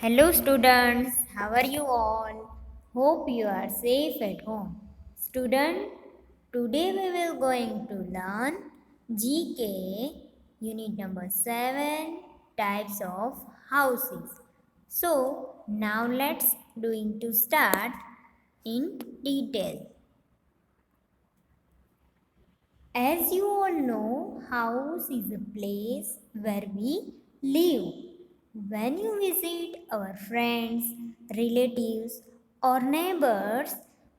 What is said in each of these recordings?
Hello students, how are you all? Hope you are safe at home. Student, today we will going to learn GK unit number 7 types of houses. So now let's going to start in detail. As you all know, house is a place where we live. When you visit our friends, relatives, or neighbors,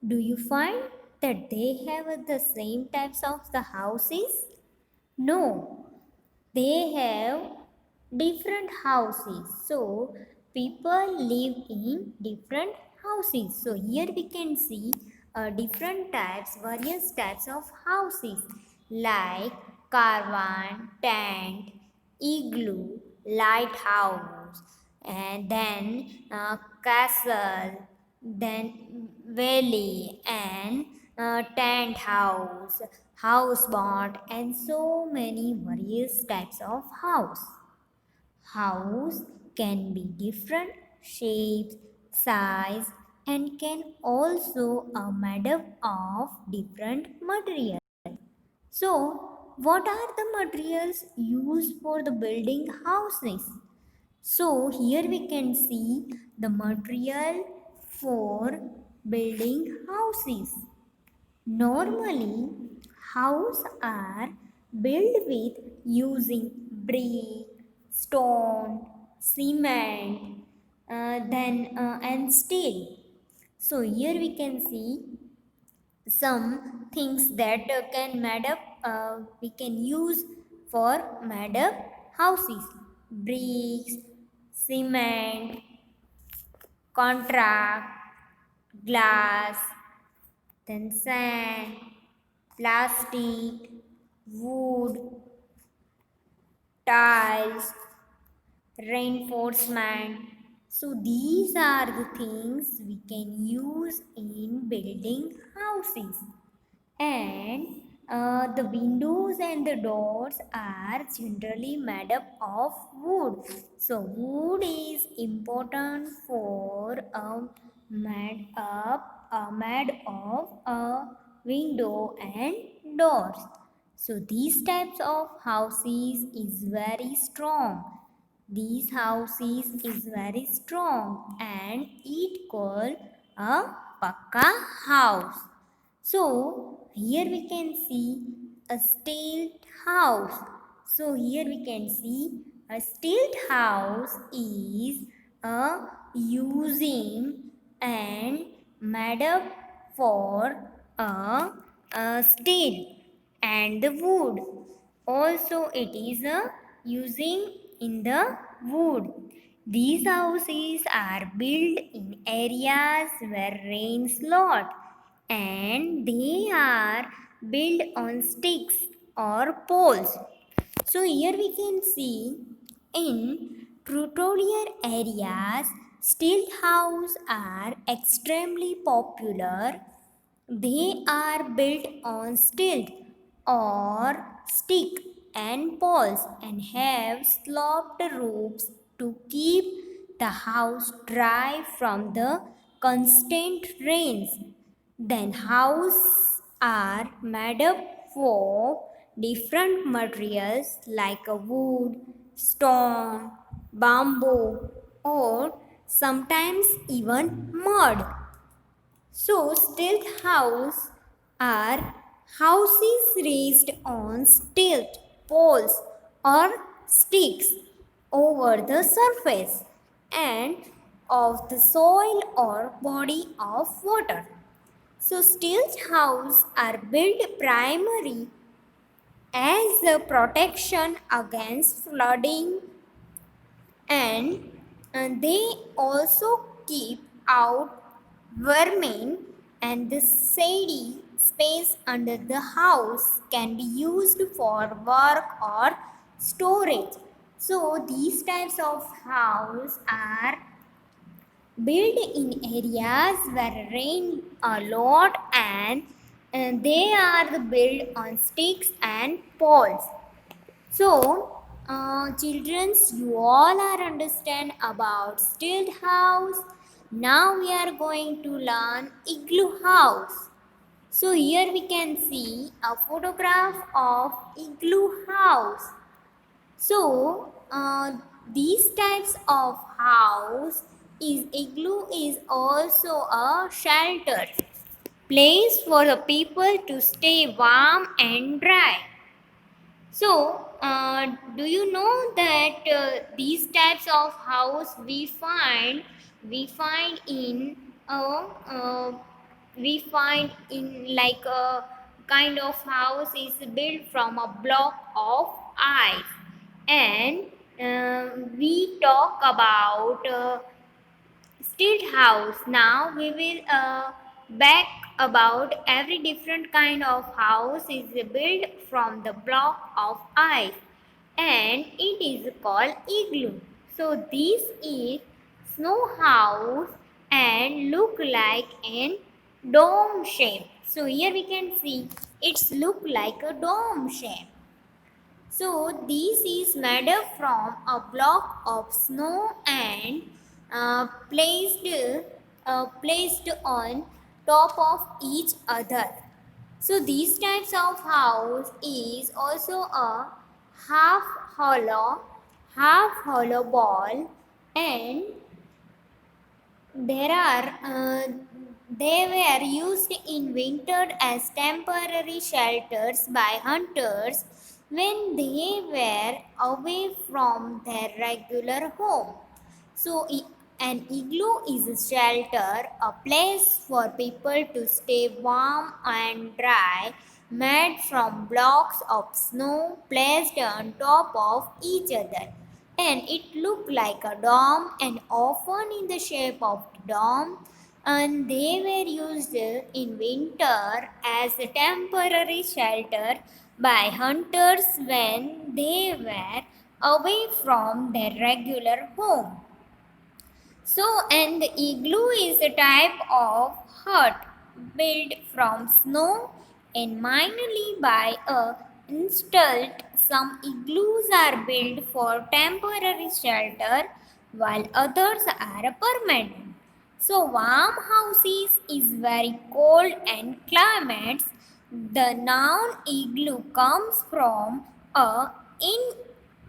do you find that they have the same types of the houses? No, they have different houses. So people live in different houses. So here we can see different types, various types of houses like caravan, tent, igloo, lighthouse, and then castle, then valley, and tent house, houseboat, and so many various types of house. House can be different shapes, size, and can also made up of different materials. So, what are the materials used for the building houses? So, here we can see the material for building houses. Normally, houses are built with using brick, stone, cement, and steel. So here we can see some things that can made up we can use for made up houses: bricks, cement, contract, glass, then sand, plastic, wood, tiles, reinforcement. So these are the things we can use in building houses. And the windows and the doors are generally made up of wood. So wood is important for made of a window and doors. So these types of houses is very strong. These houses is very strong and it called a pakka house. So here we can see a steel house. So here we can see a steel house is a using and made up for a steel and the wood. Also it is a using in the wood. These houses are built in areas where rains lot and they are built on sticks or poles. So here we can see in tutorial areas, steel houses are extremely popular. They are built on stilt or stick and poles and have sloped roofs to keep the house dry from the constant rains. Then houses are made up for different materials like a wood, stone, bamboo, or sometimes even mud. So, stilt houses are houses raised on stilt poles or sticks over the surface and of the soil or body of water. So, stilt houses are built primarily as a protection against flooding and they also keep out vermin, and the shady space under the house can be used for work or storage. So these types of house are built in areas where rain a lot and they are built on sticks and poles. So Childrens, you all are understand about stilt house. Now we are going to learn igloo house. So here we can see a photograph of igloo house. So these types of house is igloo is also a shelter place for the people to stay warm and dry. So, do you know that these types of house we find in uh, we find in like a kind of house is built from a block of ice, and we talk about state house. Now we will back about every different kind of house is built from the block of ice, and it is called igloo. So this is snow house and look like an dome shape. So here we can see it's look like a dome shape. So this is made up from a block of snow and placed on top of each other. So these types of house is also a half hollow ball, and there are they were used in winter as temporary shelters by hunters when they were away from their regular home. So, an igloo is a shelter, a place for people to stay warm and dry, made from blocks of snow placed on top of each other. And it looked like a dome and often in the shape of dome, and they were used in winter as a temporary shelter by hunters when they were away from their regular home. So, and the igloo is a type of hut built from snow and mainly by a installed. Some igloos are built for temporary shelter while others are permanent. So, warm houses is very cold and climates. The noun igloo comes from a in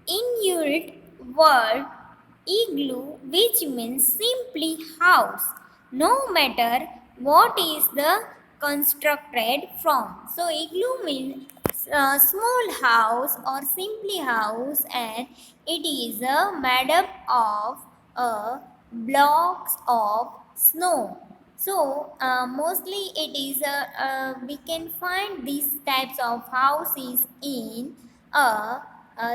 Inuit word igloo, which means simply house, no matter what is the constructed from. So igloo means small house or simply house, and it is made up of blocks of snow. So mostly it is we can find these types of houses in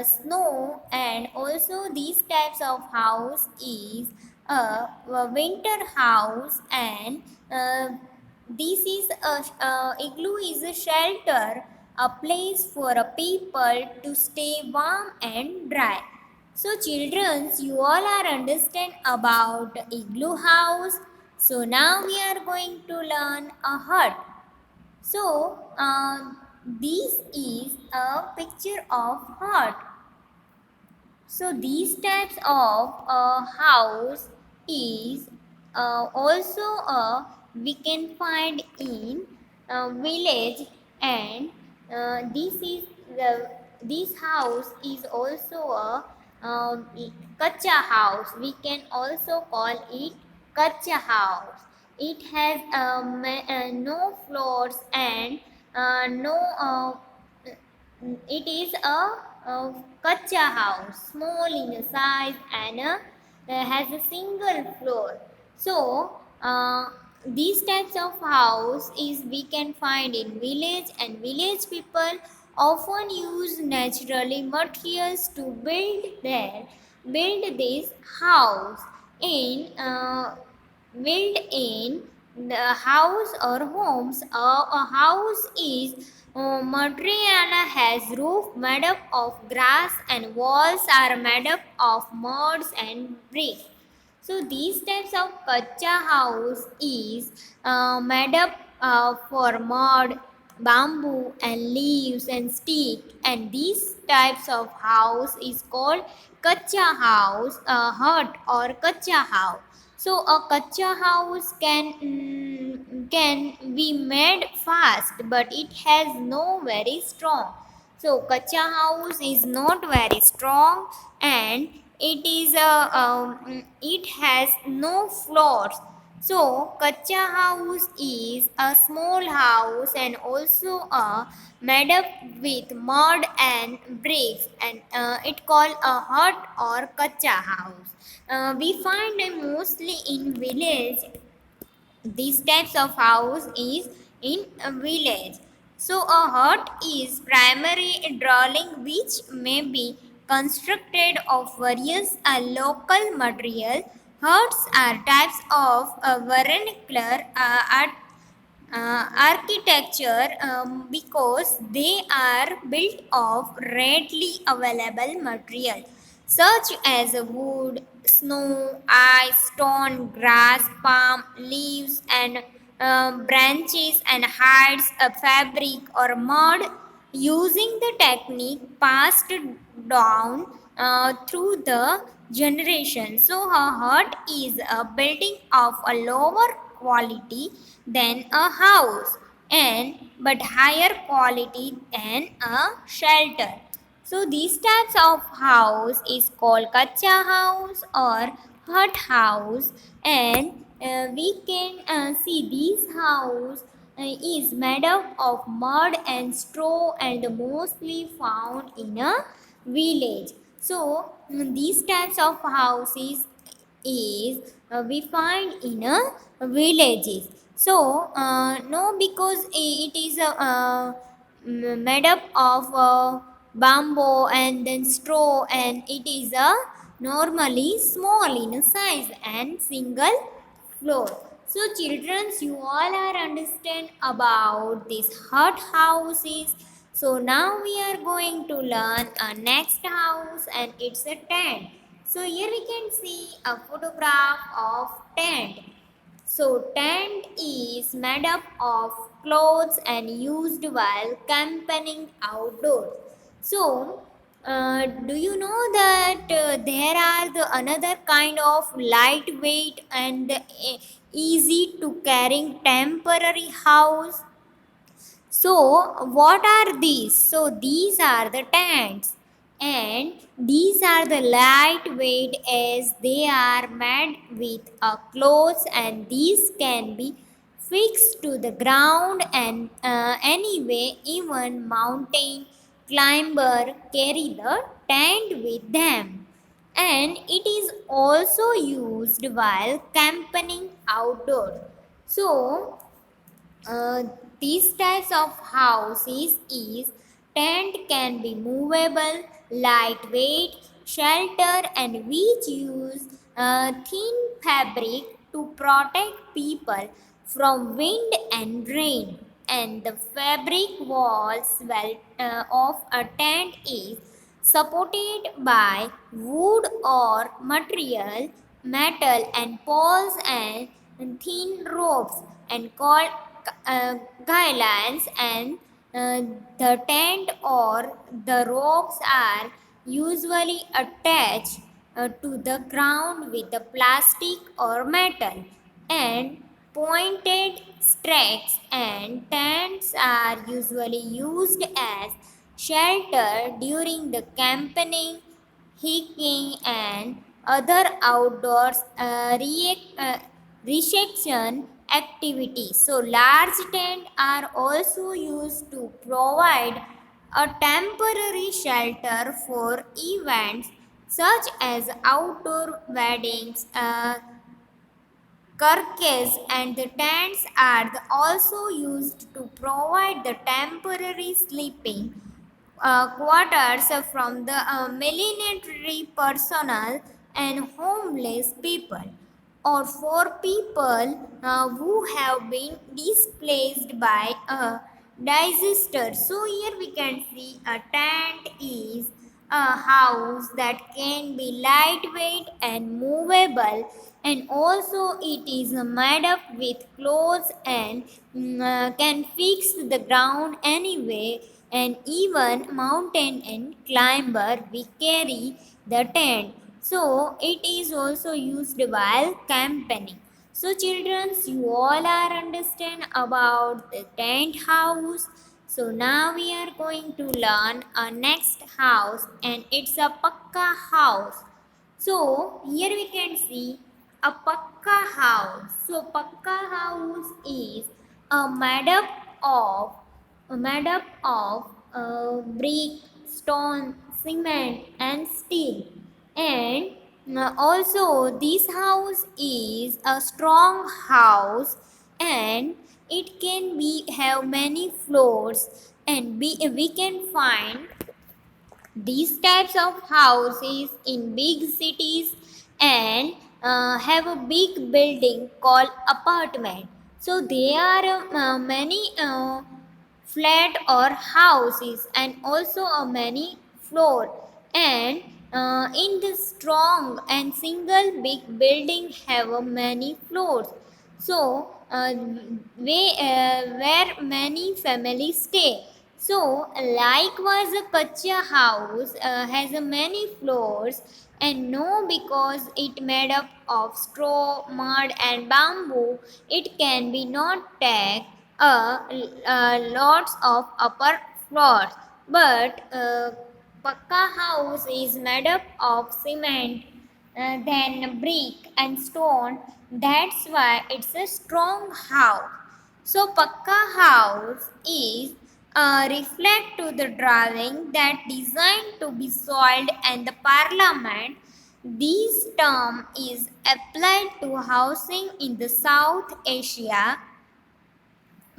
snow, and also these types of house is a winter house, and uh, this is a igloo is a shelter, a place for a people to stay warm and dry. So children, you all are understand about igloo house. So now we are going to learn a hut. So, this is a picture of hut. So, these types of house is also we can find in village, and this house is also a kacha house. We can also call it kacha house. It has no floors and no. It is a kacha house, small in size, and has a single floor. So these types of house is we can find in village, and village people often use naturally materials to build this house in built in the house or homes. A house is Montreal has roof made up of grass and walls are made up of muds and bricks. So these types of kacha house is made up for mud, bamboo and leaves and stick, and these types of house is called kacha house, a hut or kacha house. So a kacha house can be made fast, but it has no very strong. So kacha house is not very strong, and it has no floors. So kacha house is a small house and also made up with mud and bricks, and it called a hut or kacha house. We find them mostly in village. These types of house is in a village. So a hut is primary dwelling which may be constructed of various local material. Huts are types of vernacular architecture because they are built of readily available material such as wood, snow, ice, stone, grass, palm leaves, and branches, and hides, a fabric or mud, using the technique passed down through the generation. So a hut is a building of a lower quality than a house, and but higher quality than a shelter. So these types of house is called kacha house or hut house, and we can see these house is made up of mud and straw and mostly found in a village. So these types of houses is we find in a villages. So no, because it is made up of bamboo and then straw, and it is normally small in size and single floor. So children, you all are understand about these hut houses. So now we are going to learn a next house, and it's a tent. So here we can see a photograph of tent. So tent is made up of clothes and used while camping outdoors. So do you know that there are the another kind of lightweight and easy to carrying temporary house? So, what are these? So, these are the tents, and these are the lightweight as they are made with a clothes, and these can be fixed to the ground, and anyway, even mountain climber carry the tent with them, and it is also used while camping outdoors. So, uh, these types of houses is tent can be movable, lightweight, shelter, and which use thin fabric to protect people from wind and rain. And the fabric walls of a tent is supported by wood or metal and poles and thin ropes and called guidelines, and uh, the tent or the ropes are usually attached to the ground with the plastic or metal and pointed stakes, and tents are usually used as shelter during the camping, hiking, and other outdoors reception activities. So, large tents are also used to provide a temporary shelter for events such as outdoor weddings, carcass, and the tents are also used to provide the temporary sleeping quarters from the military personnel and homeless people, or for people who have been displaced by a disaster. So here we can see a tent is a house that can be lightweight and movable, and also it is made up with clothes and can fix the ground anyway, and even mountain and climber we carry the tent, so it is also used while campaigning. So children, you all are understand about the tent house. So now we are going to learn a next house, and it's a pakka house. So here we can see a pakka house. So pakka house is made up of brick, stone, cement, and steel. And also this house is a strong house, and it can be have many floors, and we can find these types of houses in big cities, and have a big building called apartment. So there are many flat or houses, and also a many floor, and in this strong and single big building have a many floors. So where many families stay. So likewise a kacha house has a many floors, and no, because it made up of straw, mud and bamboo, it can be not take lots of upper floors. But pakka house is made up of cement, then brick and stone. That's why it's a strong house. So pakka house is reflect to the drawing that designed to be soiled, and the parliament. This term is applied to housing in the South Asia,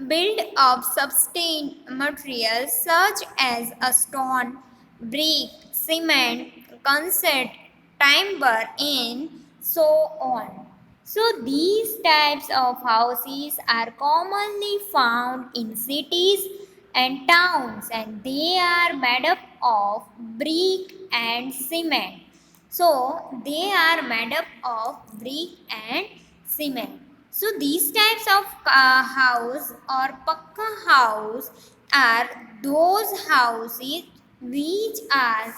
built of sustained materials such as a stone, brick, cement, concrete, timber, and so on. So these types of houses are commonly found in cities and towns, and they are made up of brick and cement. So they are made up of brick and cement. So these types of house or pakka house are those houses which are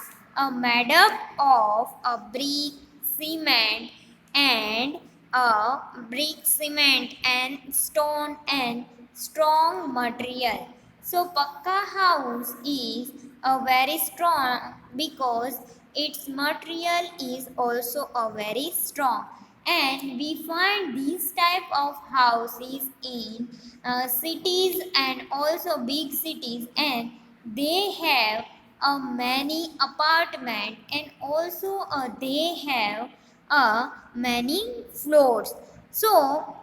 made up of a brick, cement, and stone and strong material. So pakka house is a very strong because its material is also a very strong, and we find these type of houses in cities and also big cities, and they have many apartment, and also they have many floors. So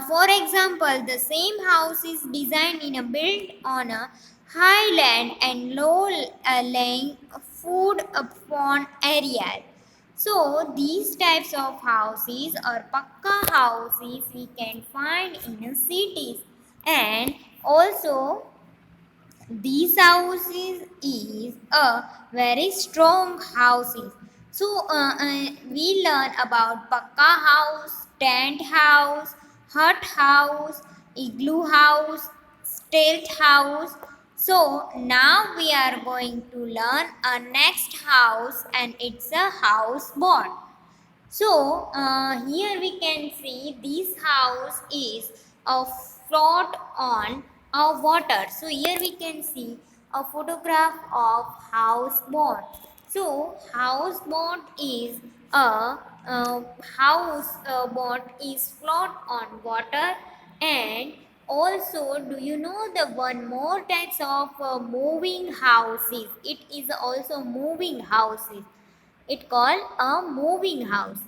for example, the same house is designed in a built on a highland and low lying food upon area. So these types of houses or pakka houses we can find in cities, and also these houses is a very strong houses. So we learn about pakka house, tent house, hut house, igloo house, stilt house. So now we are going to learn a next house, and it's a houseboat. So here we can see this house is a float on a water. So here we can see a photograph of houseboat. So houseboat is a house boat is float on water. And also, do you know the one more types of moving houses? It is also moving houses. It called a moving house.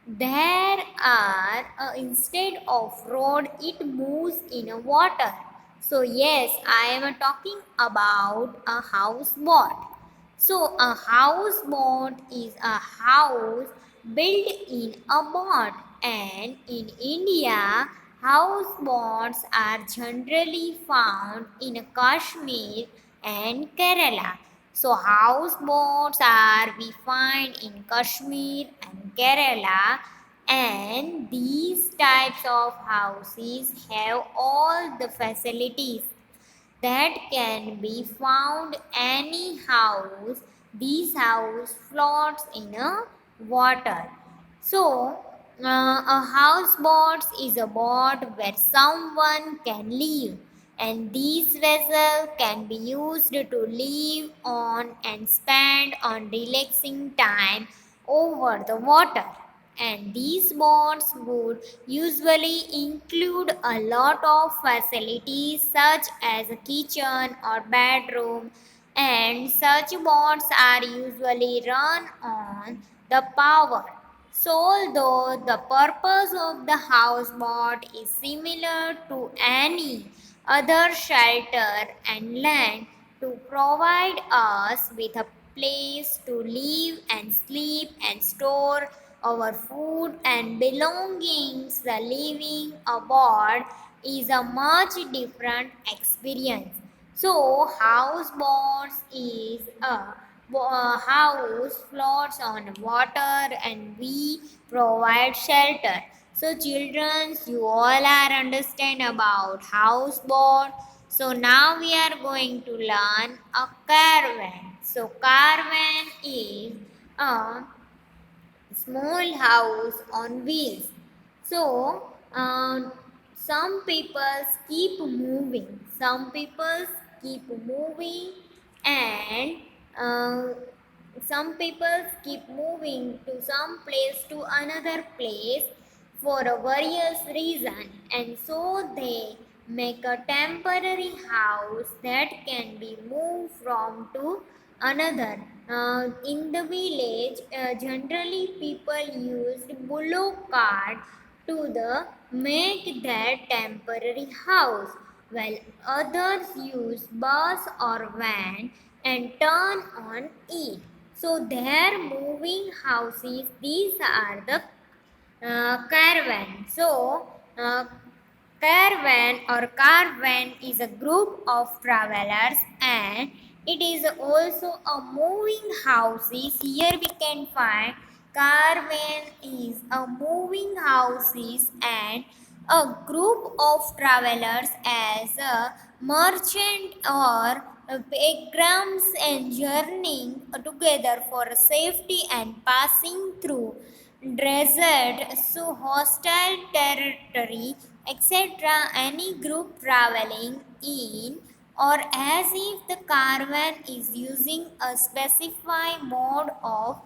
There are instead of road, it moves in a water. So yes, I am talking about a houseboat. So a houseboat is a house built in a boat, and in India, houseboats are generally found in Kashmir and Kerala. So houseboats are we find in Kashmir and Kerala, and these types of houses have all the facilities that can be found any house. This house floats in a water. So a houseboat is a boat where someone can live, and these vessels can be used to live on and spend on relaxing time over the water. And these boats would usually include a lot of facilities such as a kitchen or bedroom, and such boats are usually run on the power. So although the purpose of the houseboat is similar to any other shelter and land, to provide us with a place to live and sleep and store our food and belongings, the living aboard is a much different experience. So, houseboats is a house floats on water and we provide shelter. So, children, you all are understand about houseboat. So, now we are going to learn a caravan. So, caravan is a small house on wheels. So, some people keep moving, and uh, some people keep moving to some place to another place for a various reason, and so they make a temporary house that can be moved from to another. In the village, generally people used bullock cart to the make their temporary house, while others use bus or van and turn on it. So their moving houses, these are the caravan. So, caravan or caravan is a group of travelers, and it is also a moving houses. Here we can find caravan is a moving houses and a group of travelers as a merchant or pilgrims and journeying together for safety and passing through desert, so hostile territory, etc. Any group traveling in or as if the caravan is using a specified mode of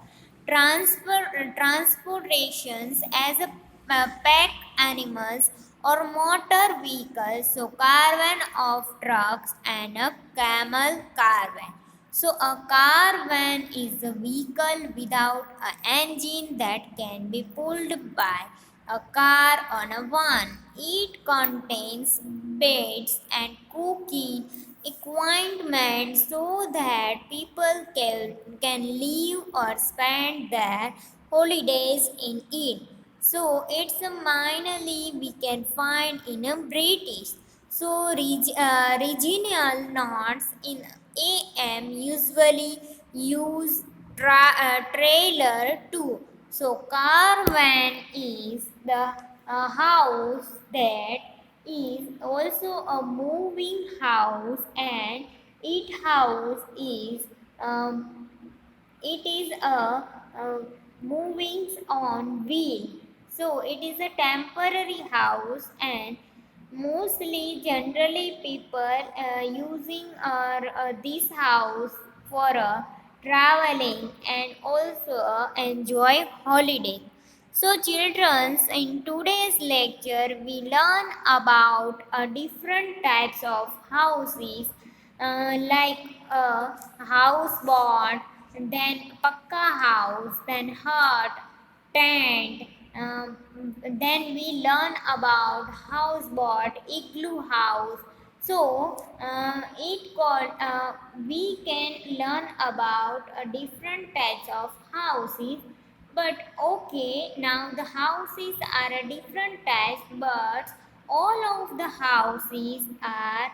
transportations as a pack animals or motor vehicles. So caravan of trucks and a camel caravan. So a caravan is a vehicle without an engine that can be pulled by a car on a van. It contains beds and cooking equipment so that people can live or spend their holidays in it. So it's a minorly we can find in a British. So regional knots in AM usually use trailer too. So caravan is the house that is also a moving house, and um, it is a moving on wheel. So it is a temporary house, and mostly generally people using this house for traveling and also enjoy holiday. So, children, in today's lecture, we learn about different types of houses, like a houseboat, then pakka house, then hut, tent. Um, then we learn about houseboat, igloo house. So, we can learn about different types of houses. But okay, now the houses are a different types, but all of the houses are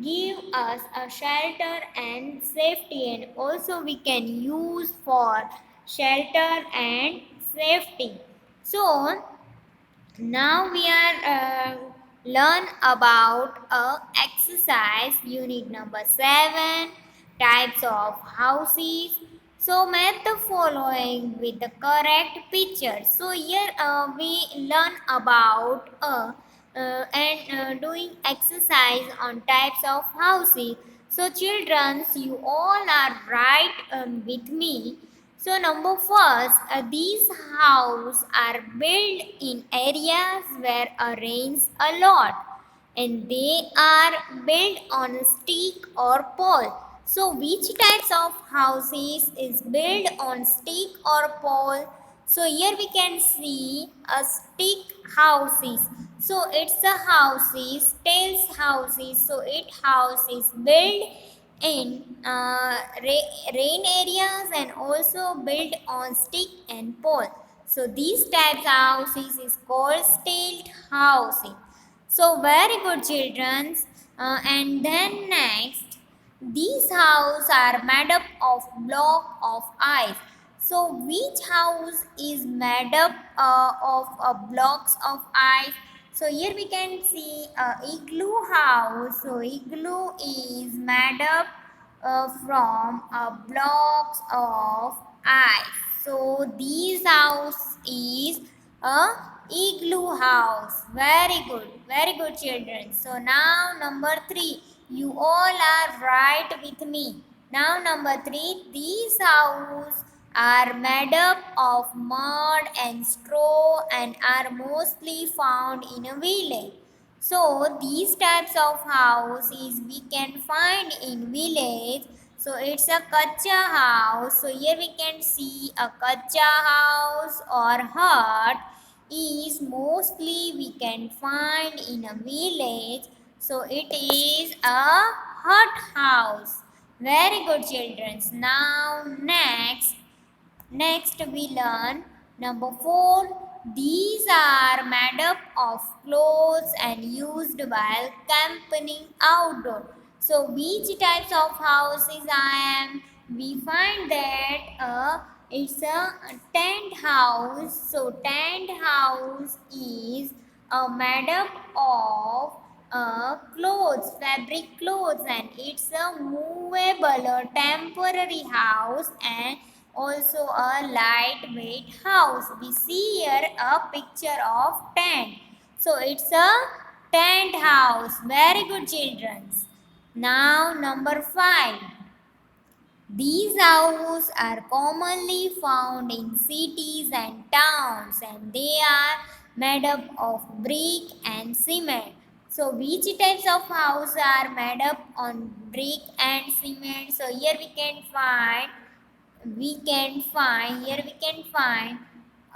give us a shelter and safety, and also we can use for shelter and safety. So now we are learn about exercise unit number 7, types of houses. So match the following with the correct picture. So here we learn about and doing exercise on types of houses. So children, you all are right with me. So number first, these houses are built in areas where rains a lot, and they are built on a stick or pole. So which types of houses is built on stick or pole? So here we can see a stick houses. So it's a houses, tails houses. So it house is built in rain areas and also built on stick and pole. So these types of houses is called stilted housing. So very good children. And then next, these houses are made up of block of ice. So which house is made up of blocks of ice? So here we can see igloo house. So igloo is made up from blocks of ice. So these house is a igloo house. Very good children. So now number 3, you all are right with me. Now number 3, these houses are made up of mud and straw and are mostly found in a village. So these types of houses we can find in village. So it's a kacha house. So here we can see a kacha house or hut is mostly we can find in a village. So it is a hut house. Very good children. Now next we learn number 4. These are made up of clothes and used while camping outdoor. So which types of houses I am? We find that it's a tent house. So tent house is made up of clothes, fabric clothes, and it's a movable or temporary house and also a lightweight house. We see here a picture of tent. So it's a tent house. Very good children. Now number 5. These houses are commonly found in cities and towns and they are made up of brick and cement. So which types of houses are made up on brick and cement? So here we can find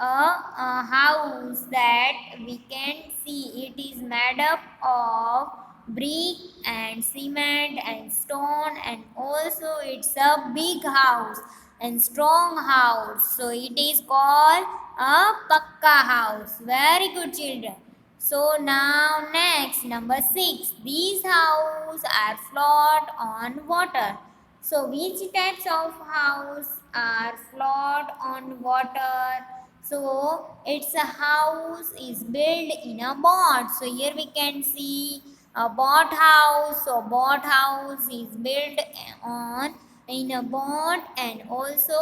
a house that we can see it is made up of brick and cement and stone, and also it's a big house and strong house. So it is called a pakka house. Very good children. So now next number 6. These houses are float on water. So which types of house are float on water? So its a house is built in a boat. So here we can see a boat house. So boat house is built on in a boat and also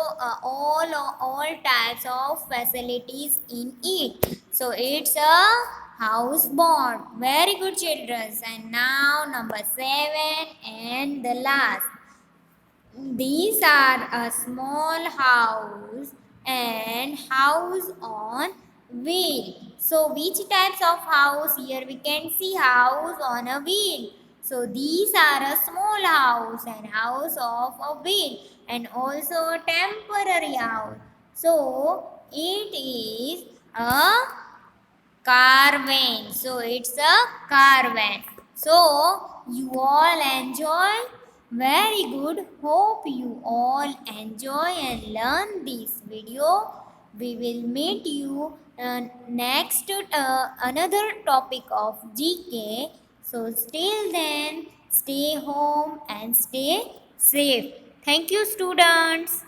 all types of facilities in it. So it's a house boat. Very good children. And now number 7 and the last. These are a small house and house on wheel. So which types of house? Here we can see house on a wheel. So these are a small house and house of a wheel and also a temporary house. So it is a caravan. So it's a caravan. So you all enjoy. Very good. Hope you all enjoy and learn this video. We will meet you next another topic of GK. So till then, stay home and stay safe. Thank you, students.